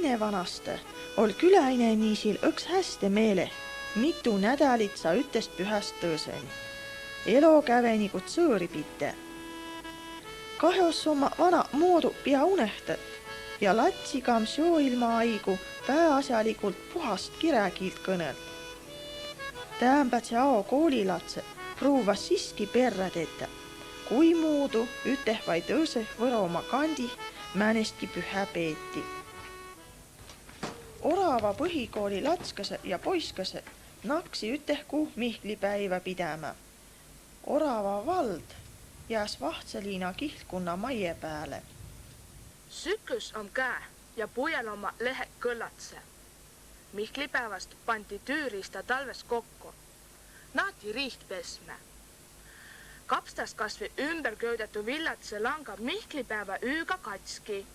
Inne vanaste ol küläinemiisil õks häste meele, mitu nädalit sa ütest pühäst tõõseni. Elo kävenikut sõõri pite. Kahjos oma vana moodu pea unehtat ja latsikam soo ilma aigu pääasjalikult puhast kiräkiilt kõnelt. Täämbätse ao koolilatse pruuvas siiski perre tetä, kui muudu üteh vai tõõse Võromaa kandi määnestki pühä peeti. Orava põhikooli latskase ja poiskase naksi ütehku Mihklipäivä pidämä. Orava vald jääs Vahtsaliina kihtkunna maie pääle. Syklus on käe ja pujel oma lehe kõllatse. Mihklipäevast pandi tüüriista talves kokku. Naati riiht pesme. Kapstas kasvi ümber köydätu villatse langab Mihklipäeva üüga katski.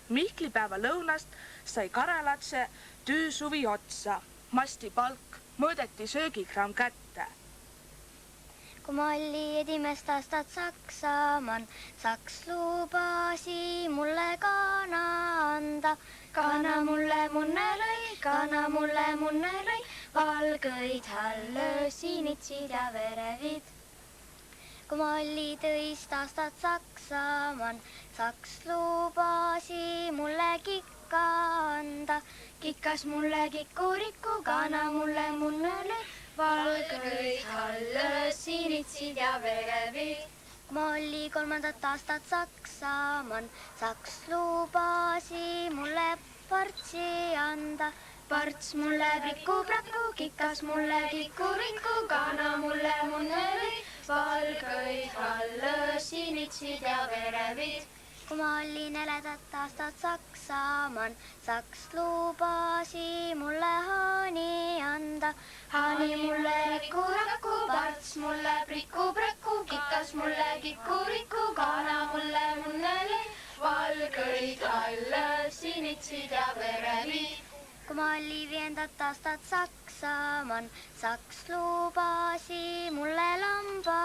Mihklipäeva lõunast sai karalatse tüüsuvi otsa. Masti palk mõõdeti söögikraam kätte. Kui ma oli edimest aastat Saksamaan, Saks lubasi mulle kana anda. Kana mulle munne lõi, valgõid hallö sinitsid ja verevid. Kui ma oli tõist aastat Saksamaan, Saks lubasi mulle kikka anda. Kikkas mulle kikuriku, kana mulle munne lõi, valgõid hallö sinitsid ja verevid. Kui ma oli 3. aastat Saksamaan, Saks lubasi mulle partsi anda. Parts mulle priku-praku, kikkas mulle kikuriku, kana mulle munne lõi, valgõid hallö sinitsid ja verevid. Kui ma oli 4. aastat Saksamaan, Saks lubasi mulle haani anda. Haani mulle riku-raku, parts mulle priku-praku, kikkas mulle kikuriku, kana mulle munne lõi, valgõid hallö sinitsid ja verevid. Kui ma oli 5. aastat Saksamaan, Saks lubasi mulle lamba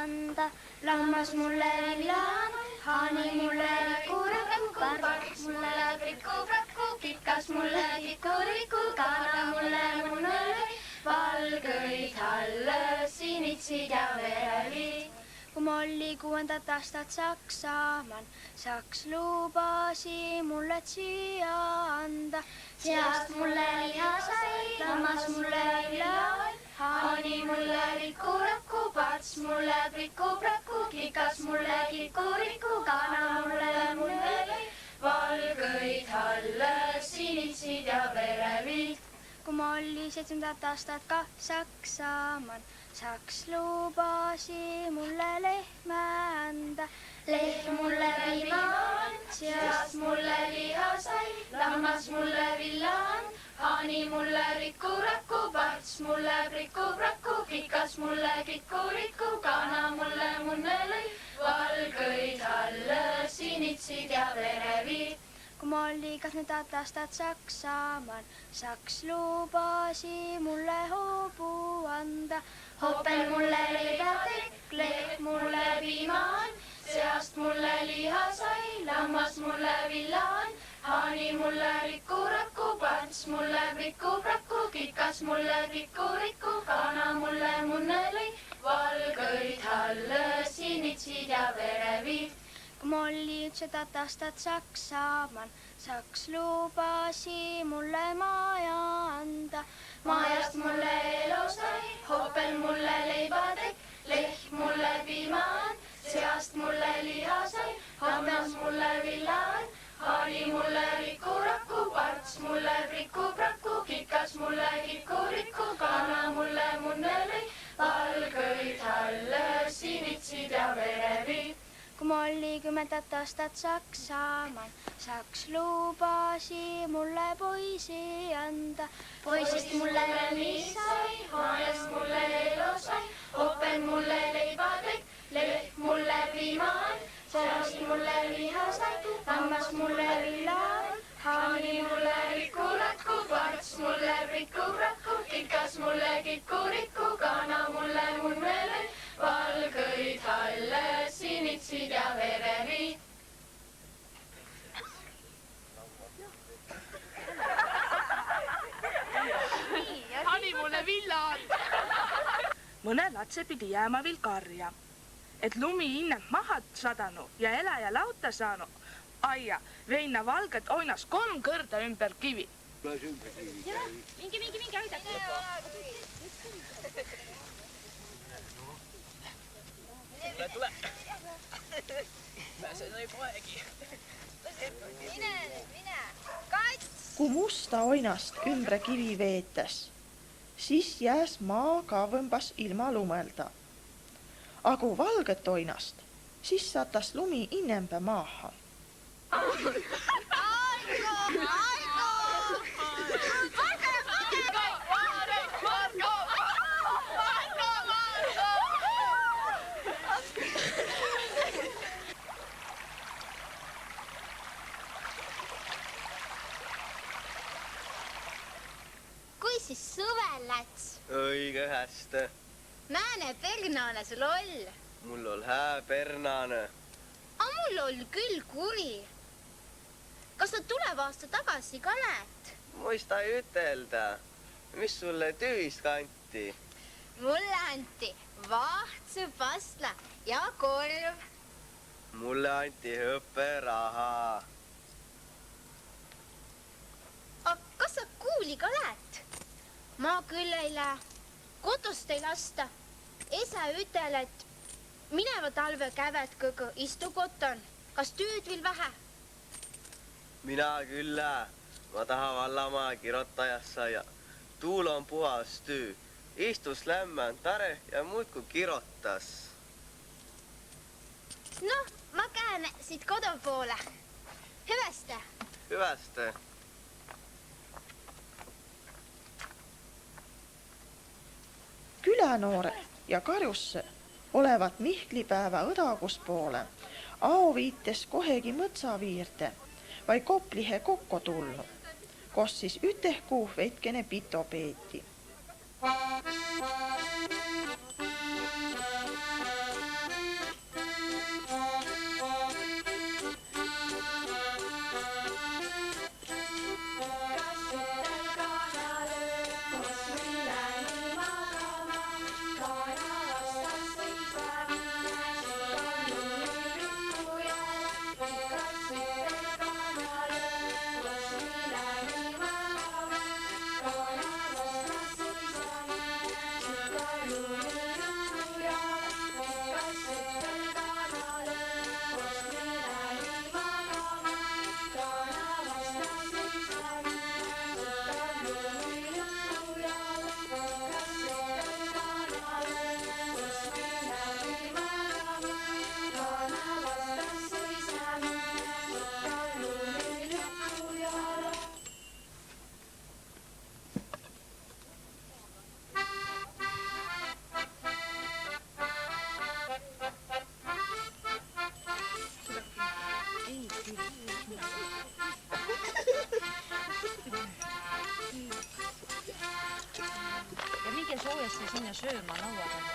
anda. Lammas mulle villaan, haani mulle riku-raku, parts mulle priku-praku, kikkas mulle kikuriku, kana mulle munne lõi, valgõid hallö sinitsid ja verevid. Kui ma oli 6. aastat Saksamaan, Saks lubasi mulle tsia anda. Tsiast mulle liha sai, lammas mulle villaan, haani mulle riku-raku, parts mulle priku-praku, kikas mulle kikuriku, kana mulle munne lõi, valgõid hallö sinitsid ja verevid. Kui ma oli 7. aastat Saksamaan, Saks lubasi mulle lehme anda. Lehm mulle viimaan, tsiast mulle liha sai, lammas mulle villaan, haani mulle riku-raku, parts mulle priku-praku, kikas mulle kikuriku, kana mulle munne lõi, valgõid hallö sinitsid ja verevid. Kui ma oli 2. aastat Saksamaan, Saks lubasi mulle hoobu anda. Hopel mulle leibatek, lehm mulle piimaan, seast mulle liha sai, lammas mulle villaan, haani mulle riku-raku, parts mulle priku-praku, kikas mulle kikuriku, kana mulle munne lõi, valgõid hallö sinitsid ja verevid. Kui ma oli 11. aastat Saksamaan, Saks lubasi mulle maja anda. Majast mulle elo sai, hopel mulle leibatek, lehm mulle piimaan, seast mulle liha sai, hammas mulle villaan, haani mulle riku-raku, parts mulle priku-praku, kikas mulle kikuriku, kana mulle munne lõi, valgõid hallö sinitsid ja verevid. Kui ma oli 10. aastat Saksamaan, Saks lubasi mulle poisi anda. Poisist mulle mis sai, majast mulle elo sai, hopel mulle leibatek, lehm mulle piimaan, seast mulle liha sai, lammas mulle villaan, haani mulle riku-raku, parts mulle priku-praku, kikas mulle kikuriku, kana mulle munne lõi, valgõid halle, sinitsid ja vereriid. Hani mulle villad! Mõne latse pidi jääma veel karja, et lumi innelt maha sadanu ja eläja lauta saanu. Aia, veina valget oinas 3 kõrda ümber kivi. Mingi, aidake. Tule. Pääse sai poegi. Mine. Kats! Kui musta oinast ümbre kivi veetes, siis jääs maa kavõmbas ilma lumelda. Aga valget oinast, siis satas lumi inembe maaha. Kui siis suvel läts? Õige hästi. Määne pernane sul oll? Mul ol hää pernane. A mul oll küll kuri. Kas sa tulev aasta tagasi ka läät? Muista ei ütelda. Mis sulle tüüist kanti? Mulle anti vahtsu pastla ja korv. Mulle anti õpperaha. A kas sa kuuli ka läät? Ma küll ei lähe. Kotost ei lasta. Esa ütel, et mineva talve kävet kõgu istu koton. Kas tüüd vil vähe? Mina küll lähe. Ma taha vallamaa kirotajas saia. Tuul on puhas tüü. Istus lämmän tare ja muudku kirotas. Noh, ma kään siit kodu poole. Hüveste. Hyvästi. Kylänoored ja Karjusse olevat Mihklipäeva õdaguspoole aoviites kohegi mõtsaviirde vai Koplihe kokko tullu, kos siis ütehkuu vetkene pito peeti. Ja minge soojasti sinna sööma laua taha.